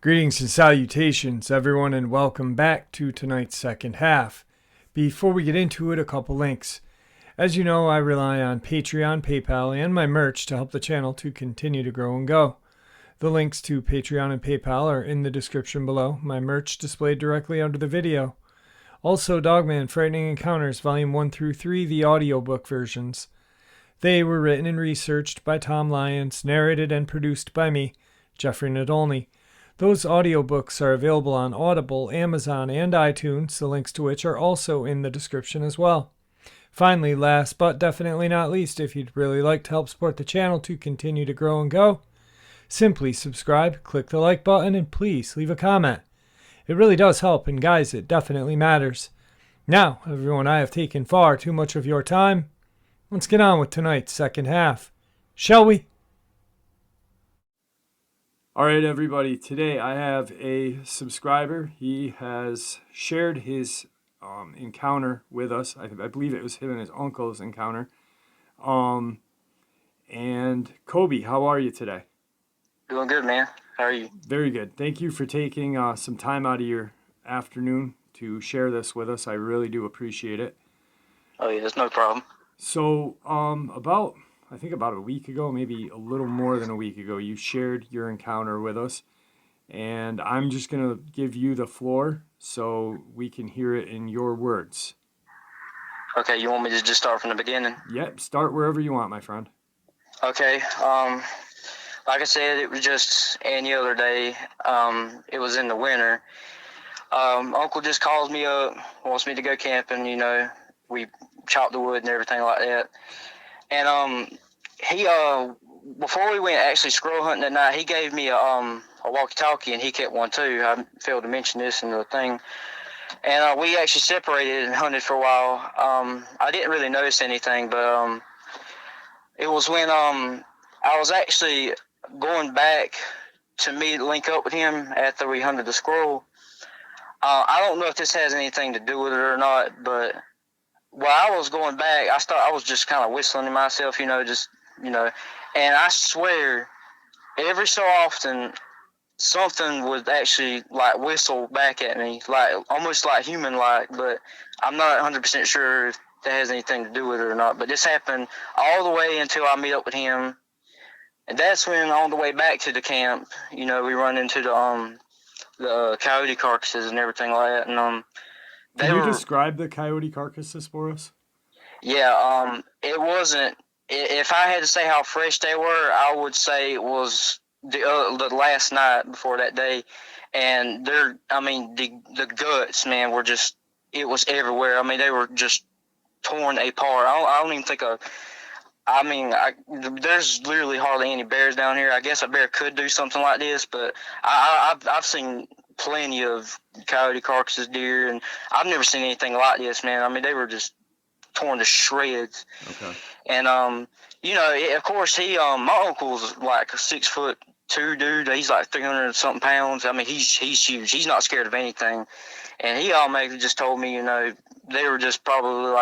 Greetings and salutations, everyone, and welcome back to tonight's second half. Before we get into it, a couple links. As you know, I rely on Patreon, PayPal, and my merch to help the channel to continue to grow and go. The links to Patreon and PayPal are in the description below, my merch displayed directly under the video. Also, Dogman, Frightening Encounters, Volume 1 through 3, the audiobook versions. They were written and researched by Tom Lyons, narrated and produced by me, Jeffrey Nadolny. Those audiobooks are available on Audible, Amazon, and iTunes, the links to which are also in the description as well. Finally, last but definitely not least, if you'd really like to help support the channel to continue to grow and go, simply subscribe, click the like button, and please leave a comment. It really does help, and guys, it definitely matters. Now, everyone, I have taken far too much of your time. Let's get on with tonight's second half, shall we? Alright, everybody, today I have a subscriber. He has shared his encounter with us. I believe it was him and his uncle's encounter. And Kobe, how are you today? Doing good, man. How are you? Very good. Thank you for taking some time out of your afternoon to share this with us. I really do appreciate it. Oh, yeah, that's no problem. So, about a week ago, maybe a little more than a week ago, you shared your encounter with us. And I'm just going to give you the floor so we can hear it in your words. Okay, you want me to just start from the beginning? Yep, start wherever you want, my friend. Okay, like I said, it was just any other day. It was in the winter. Uncle just calls me up, wants me to go camping, you know. We chop the wood and everything like that. And he before we went actually squirrel hunting that night, he gave me a walkie-talkie, and he kept one too. I failed to mention this in the thing. And we actually separated and hunted for a while. I didn't really notice anything, but it was when I was actually going back to link up with him after we hunted the squirrel. I don't know if this has anything to do with it or not, but while I was going back, I was just kind of whistling to myself, and I swear, every so often, something would actually like whistle back at me, like almost like human-like, but I'm not 100% sure if that has anything to do with it or not. But this happened all the way until I meet up with him, and that's when on the way back to the camp, we run into the coyote carcasses and everything like that, and Can you describe the coyote carcasses for us? Yeah, it wasn't. If I had to say how fresh they were, I would say it was the last night before that day, and the guts, man, were just, it was everywhere. I mean, they were just torn apart. I don't even think there's literally hardly any bears down here. I guess a bear could do something like this, but I've seen plenty of coyote carcasses, deer, and I've never seen anything like this, man. I mean, they were just torn to shreds. Okay. And of course, my uncle's like a 6'2" dude. He's like 300 something pounds. I mean, he's huge. He's not scared of anything. And he automatically just told me, they were just probably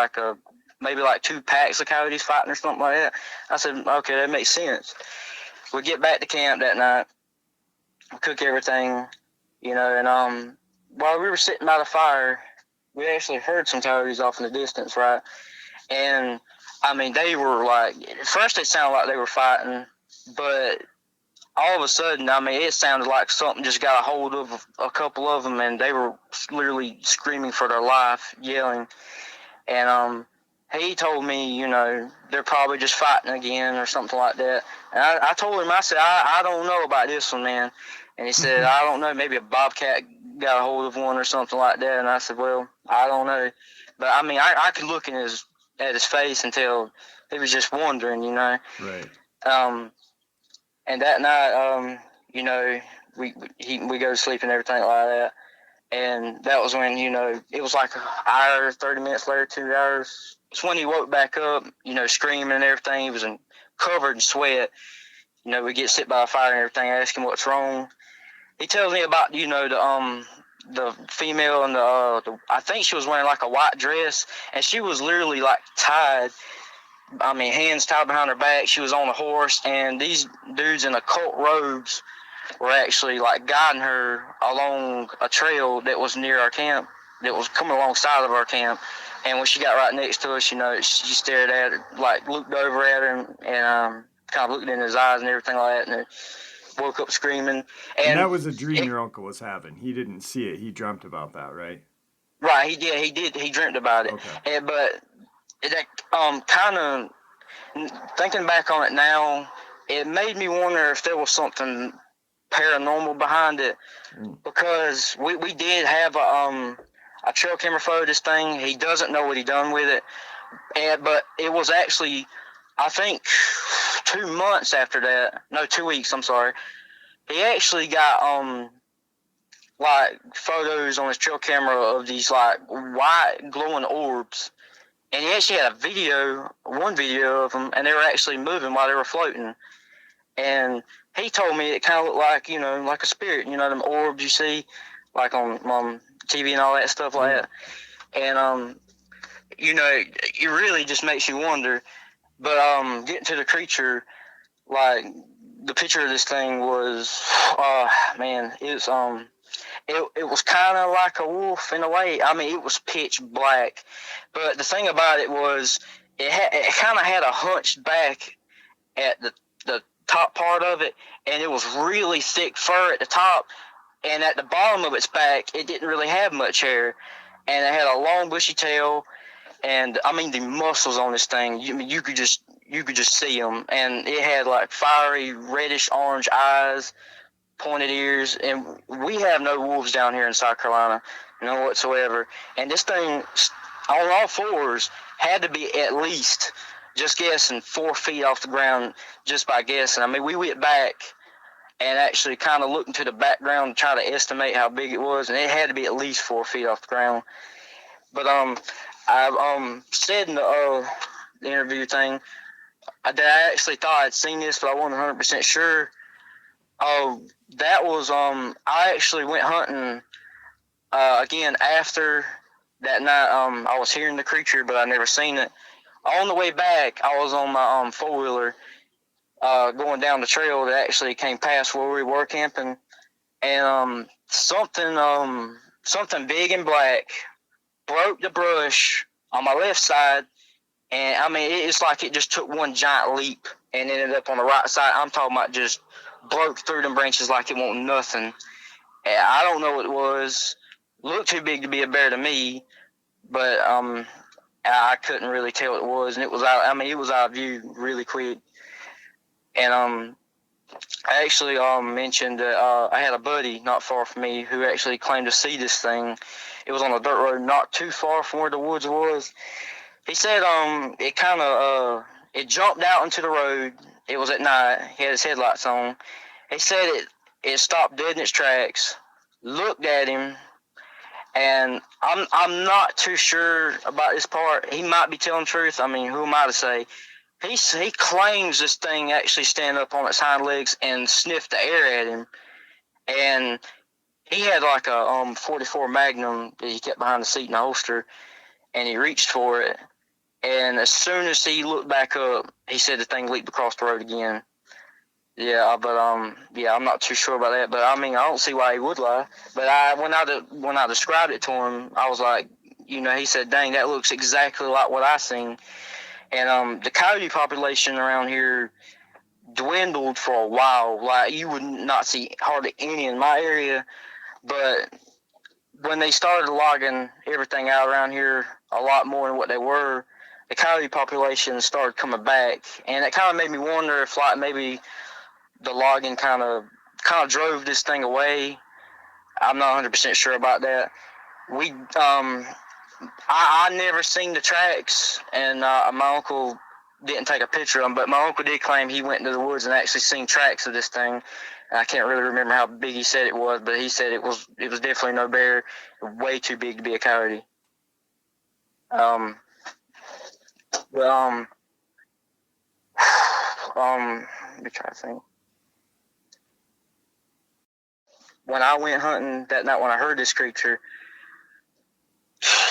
maybe like 2 packs of coyotes fighting or something like that. I said, okay, that makes sense. We get back to camp that night, cook everything, and while we were sitting by the fire, we actually heard some coyotes off in the distance, right? And I mean, they were like, at first it sounded like they were fighting, but all of a sudden, I mean, it sounded like something just got a hold of a couple of them, and they were literally screaming for their life, yelling. And he told me, they're probably just fighting again or something like that. And I told him, I said, I don't know about this one, man. And he said, I don't know, maybe a bobcat got a hold of one or something like that. And I said, well, I don't know. But I mean, I could look at his face and tell he was just wondering, Right. And that night, we go to sleep and everything like that. And that was when, it was like an hour, 30 minutes later, 2 hours. It's when he woke back up, screaming and everything. He was covered in sweat. We get sit by the fire and everything. I ask him what's wrong. He tells me about, the the female and I think she was wearing like a white dress, and she was literally like tied. I mean, hands tied behind her back. She was on a horse, and these dudes in occult robes were actually like guiding her along a trail that was near our camp, that was coming alongside of our camp. And when she got right next to us, she stared at her, like looked over at her, and kind of looked in his eyes and everything like that, and woke up screaming. And that was a dream your uncle was having. He didn't see it. He dreamt about that, right? Right, he did. He did. He dreamt about it. Okay. But that kind of, thinking back on it now, it made me wonder if there was something paranormal behind it, because we did have a trail camera photo of this thing. He doesn't know what he done with it, but it was actually, I think, 2 months after that. No, 2 weeks. I'm sorry. He actually got like photos on his trail camera of these like white glowing orbs, and he actually had one video of them, and they were actually moving while they were floating. And he told me it kind of looked like, like a spirit, them orbs you see, like on TV and all that stuff like that. And it really just makes you wonder. But getting to the creature, like the picture of this thing was, man, it was kind of like a wolf in a way. I mean, it was pitch black, but the thing about it was it kind of had a hunched back at the top part of it, and it was really thick fur at the top, and at the bottom of its back, it didn't really have much hair, and it had a long bushy tail, and I mean the muscles on this thing, you could just see them, and it had like fiery reddish orange eyes, pointed ears, and we have no wolves down here in South Carolina, none whatsoever. And this thing on all fours had to be at least, just guessing, 4 feet off the ground, just by guessing. I mean, we went back and actually kind of looked into the background to try to estimate how big it was, and it had to be at least 4 feet off the ground. But I said in the interview thing that I actually thought I'd seen this, but I wasn't 100% sure. That was I actually went hunting again after that night. I was hearing the creature, but I never seen it. On the way back, I was on my 4-wheeler going down the trail that actually came past where we were camping, and something big and black broke the brush on my left side, and I mean it's like it just took one giant leap and ended up on the right side. I'm talking about just broke through them branches like it wasn't nothing. And I don't know what it was. Looked too big to be a bear to me, but I couldn't really tell what it was, and it was out. I mean, it was out of view really quick. And I actually mentioned that I had a buddy not far from me who actually claimed to see this thing. It was on a dirt road not too far from where the woods was. He said it kind of it jumped out into the road. It was at night. He had his headlights on. He said it stopped dead in its tracks, looked at him, and I'm not too sure about this part. He might be telling the truth. I mean, who am I to say? He claims this thing actually stand up on its hind legs and sniffed the air at him, and he had like a 44 Magnum that he kept behind the seat in the holster, and he reached for it, and as soon as he looked back up, he said the thing leaped across the road again. Yeah, but I'm not too sure about that. But I mean, I don't see why he would lie. But when I described it to him, I was like, he said, "Dang, that looks exactly like what I seen." And the coyote population around here dwindled for a while. Like, you would not see hardly any in my area. But when they started logging everything out around here a lot more than what they were, the coyote population started coming back, and it kind of made me wonder if like maybe the logging kind of drove this thing away. I'm not 100% sure about that. I never seen the tracks, and my uncle didn't take a picture of them, but my uncle did claim he went into the woods and actually seen tracks of this thing. And I can't really remember how big he said it was, but he said it was definitely no bear, way too big to be a coyote. Let me try to think. when I went hunting that night, when I heard this creature,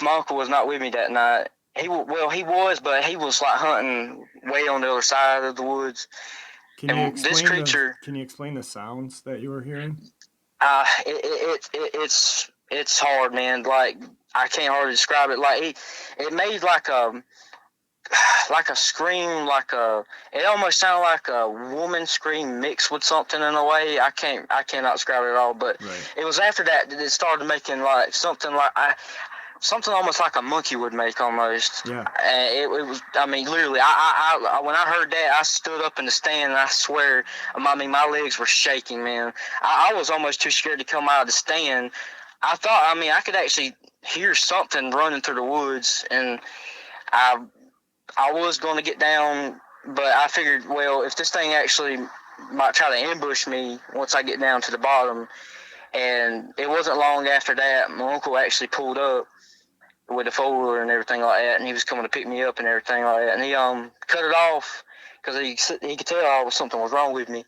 my uncle was not with me that night. He was, but he was like hunting way on the other side of the woods. This creature, Can you explain the sounds that you were hearing? it's hard, man. Like I can't hardly describe it. Like it made like a scream, it almost sounded like a woman scream mixed with something in a way. I cannot describe it at all. But It was after that it started making like something almost like a monkey would make almost. Yeah. It was, I mean, literally, I when I heard that, I stood up in the stand, and I swear, I mean, my legs were shaking, man. I was almost too scared to come out of the stand. I thought, I mean, I could actually hear something running through the woods, and I was going to get down, but I figured, well, if this thing actually might try to ambush me once I get down to the bottom, and it wasn't long after that, my uncle actually pulled up with a four-wheeler and everything like that, and he was coming to pick me up and everything like that, and he cut it off because he could tell something was wrong with me.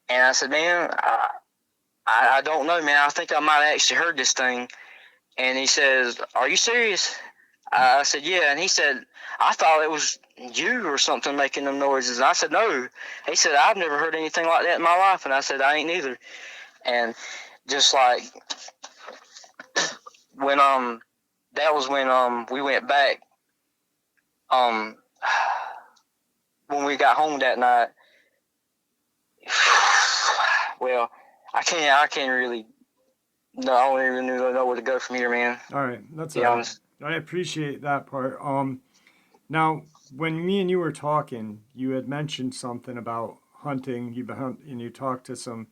And I said, man, I don't know, man. I think I might have actually heard this thing. And he says, are you serious? I said, yeah. And he said, I thought it was you or something making them noises. And I said, no. He said, I've never heard anything like that in my life. And I said, I ain't either. And just like when that was when we went back when we got home that night. Well, I can't really. No, I don't even know where to go from here, man. All right, that's all right. I appreciate that part. Now when me and you were talking, you had mentioned something about hunting. And you talked to some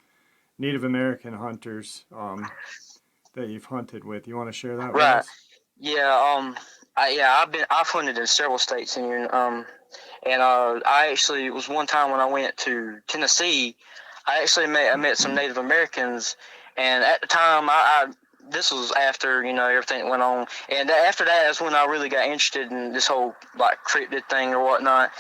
Native American hunters that you've hunted with. You want to share that with us? Yeah. I've hunted in several states here. And I actually, it was one time when I went to Tennessee, I met some Native Americans, and at the time, this was after, everything went on, and after that is when I really got interested in this whole, like, cryptid thing or whatnot,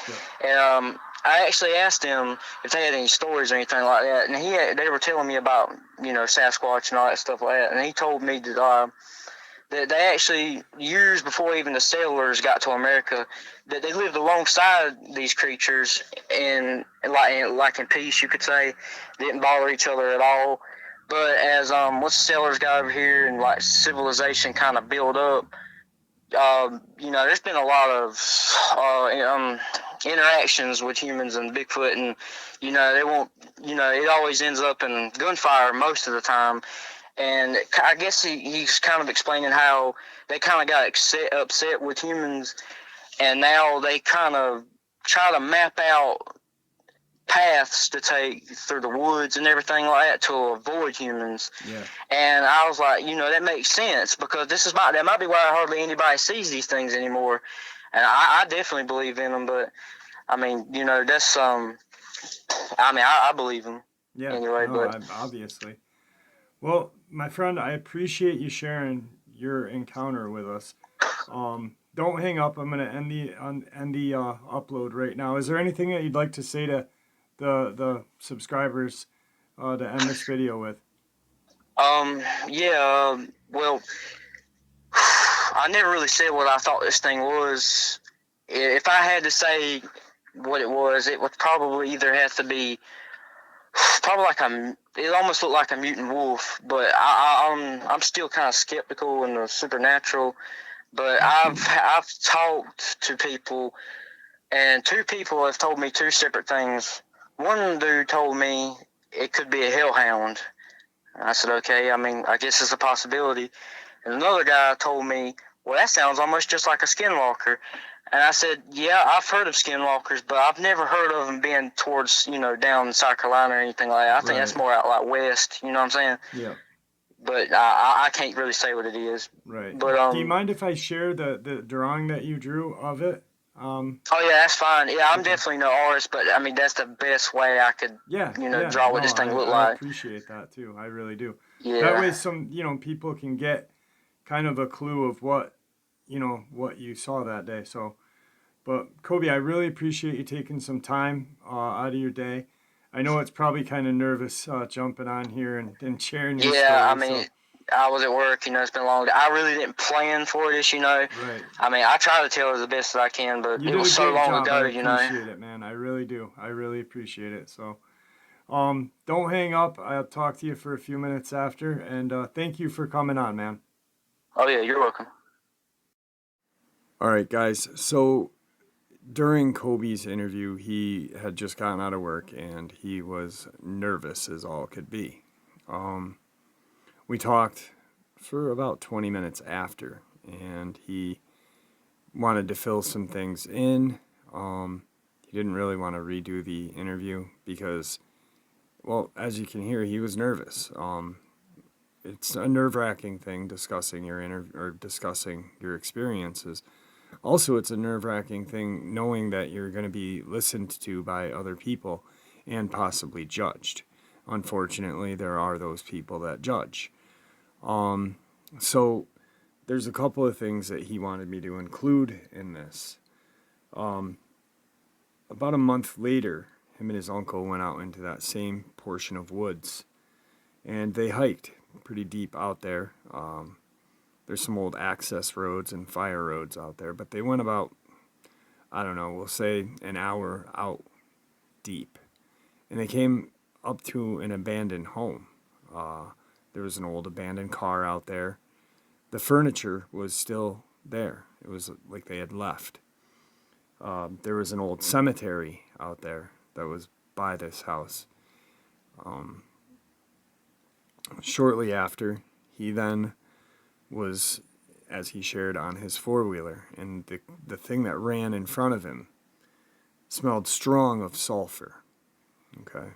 yeah. And I actually asked them if they had any stories or anything like that, and they were telling me about, Sasquatch and all that stuff like that, and he told me that they actually, years before even the settlers got to America, that they lived alongside these creatures and like in peace, you could say. Didn't bother each other at all. But as once the settlers got over here and like civilization kind of built up, there's been a lot of interactions with humans and Bigfoot, and they won't, it always ends up in gunfire most of the time. And I guess he's kind of explaining how they kind of got upset with humans, and now they kind of try to map out paths to take through the woods and everything like that to avoid humans. Yeah. And I was like, that makes sense, because that might be why hardly anybody sees these things anymore. And I definitely believe in them, but I mean, that's I believe them. Yeah. Anyway, no, obviously. Well, my friend, I appreciate you sharing your encounter with us. Don't hang up. I'm going to end the upload right now. Is there anything that you'd like to say to the subscribers to end this video with? Yeah. Well, I never really said what I thought this thing was. If I had to say what it would probably either have to be it almost looked like a mutant wolf, but I'm still kind of skeptical in the supernatural. But I've talked to people, and two people have told me two separate things. One dude told me it could be a hellhound. I said, okay, I mean, I guess it's a possibility. And another guy told me, well, that sounds almost just like a skinwalker. And I said, yeah, I've heard of skinwalkers, but I've never heard of them being towards, down in South Carolina or anything like that. I think that's more out like west, you know what I'm saying? Yeah. But I can't really say what it is. Right. But do you mind if I share the drawing that you drew of it? Oh, yeah, that's fine. Yeah, I'm definitely no artist, but, I mean, that's the best way I could, draw what this thing looked like. I appreciate that, too. I really do. Yeah. That way some, people can get kind of a clue of what you saw that day. So, but Kobe, I really appreciate you taking some time out of your day. I know it's probably kind of nervous jumping on here and sharing your Yeah, I story. mean, So I was at work, it's been a long day. I really didn't plan for this. right. I mean, I try to tell it the best that I can, but You it did was a so great long job. I ago. appreciate it, man. I really do. I really appreciate it. So, don't hang up. I'll talk to you for a few minutes after. And thank you for coming on, man. Oh, yeah, you're welcome. All right, guys. So during Kobe's interview, he had just gotten out of work and he was nervous as all could be. We talked for about 20 minutes after, and he wanted to fill some things in. He didn't really want to redo the interview because, well, as you can hear, he was nervous. It's a nerve-wracking thing discussing discussing your experiences. Also, it's a nerve-wracking thing knowing that you're going to be listened to by other people and possibly judged. Unfortunately, there are those people that judge. So there's a couple of things that he wanted me to include in this. About a month later, him and his uncle went out into that same portion of woods, and they hiked pretty deep out there. There's some old access roads and fire roads out there, but they went about, I don't know, we'll say an hour out deep. And they came up to an abandoned home. There was an old abandoned car out there. The furniture was still there. It was like they had left. There was an old cemetery out there that was by this house. Shortly after, he then was, as he shared, on his four-wheeler, and the thing that ran in front of him smelled strong of sulfur. Okay.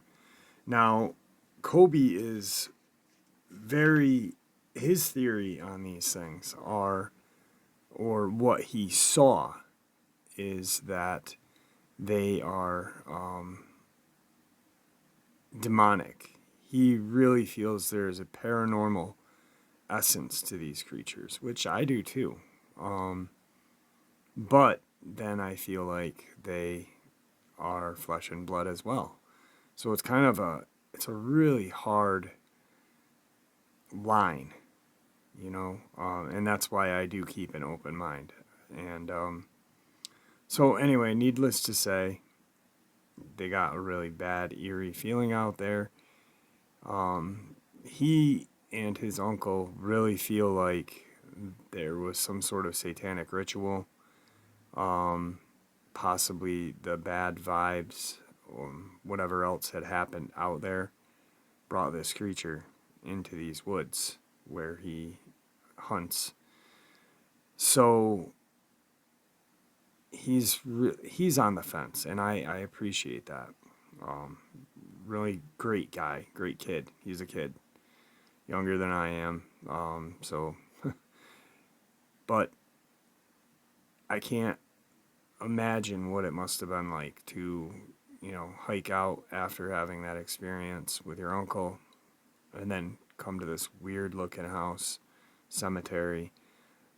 Now, Kobe is his theory on these things are, or what he saw, is that they are demonic. He really feels there is a paranormal essence to these creatures, which I do too. But then I feel like they are flesh and blood as well. So it's kind of it's a really hard line, and that's why I do keep an open mind. And so anyway, needless to say, they got a really bad, eerie feeling out there. He and his uncle really feel like there was some sort of satanic ritual. Possibly the bad vibes, or whatever else had happened out there, brought this creature into these woods where he hunts. So he's on the fence, and I appreciate that. Really great guy, great kid. He's a kid, younger than I am. But I can't imagine what it must have been like to, hike out after having that experience with your uncle and then come to this weird looking house, cemetery.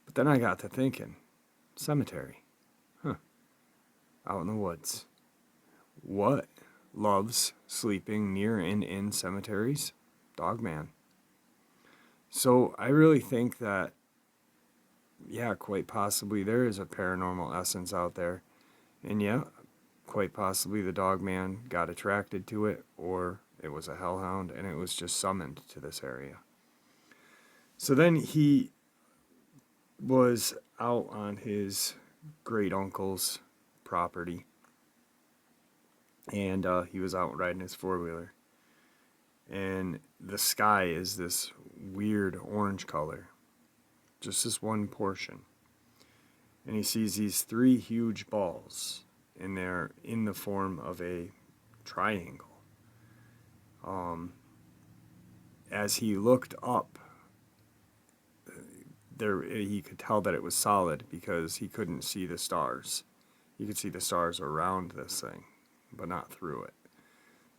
But then I got to thinking, cemetery, out in the woods. What loves sleeping near and in cemeteries? Dogman. So I really think that, yeah, quite possibly there is a paranormal essence out there. And yeah, quite possibly the Dogman got attracted to it, or it was a hellhound and it was just summoned to this area. So then he was out on his great uncle's property, and he was out riding his four-wheeler. And the sky is this weird orange color, just this one portion. And he sees these three huge balls, and they're in the form of a triangle. As he looked up, he could tell that it was solid because he couldn't see the stars. You could see the stars around this thing, but not through it.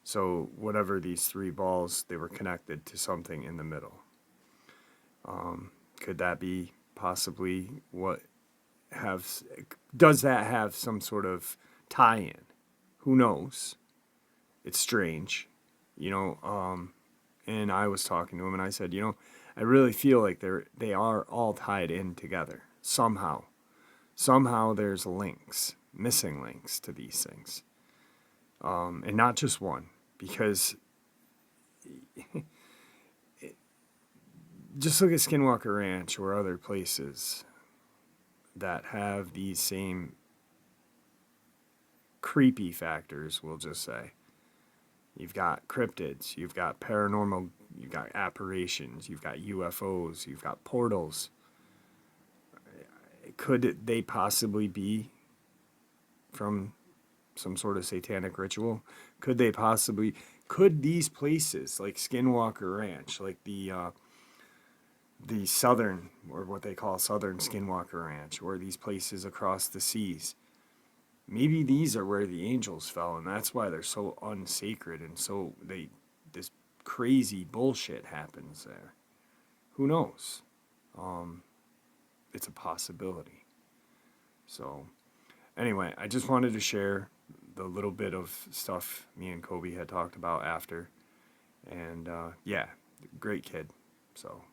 So whatever these three balls, they were connected to something in the middle. Could that be possibly does that have some sort of tie-in? Who knows? it's strange, and I was talking to him and I said, I really feel like they are all tied in together somehow. Somehow there's missing links to these things. And not just one, because just look at Skinwalker Ranch or other places that have these same creepy factors, we'll just say. You've got cryptids, you've got paranormal, you've got apparitions, you've got UFOs, you've got portals. Could they possibly be from some sort of satanic ritual? Could these places like Skinwalker Ranch, like the southern, or what they call southern Skinwalker Ranch, or these places across the seas, maybe these are where the angels fell, and that's why they're so unsacred, and so this crazy bullshit happens there. Who knows? It's a possibility. So anyway, I just wanted to share the little bit of stuff me and Kobe had talked about after. And yeah, great kid. So.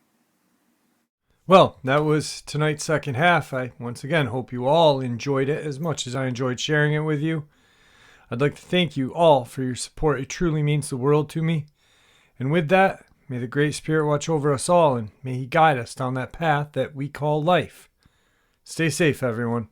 Well, that was tonight's second half. I once again hope you all enjoyed it as much as I enjoyed sharing it with you. I'd like to thank you all for your support. It truly means the world to me. And with that, may the Great Spirit watch over us all, and may He guide us down that path that we call life. Stay safe, everyone.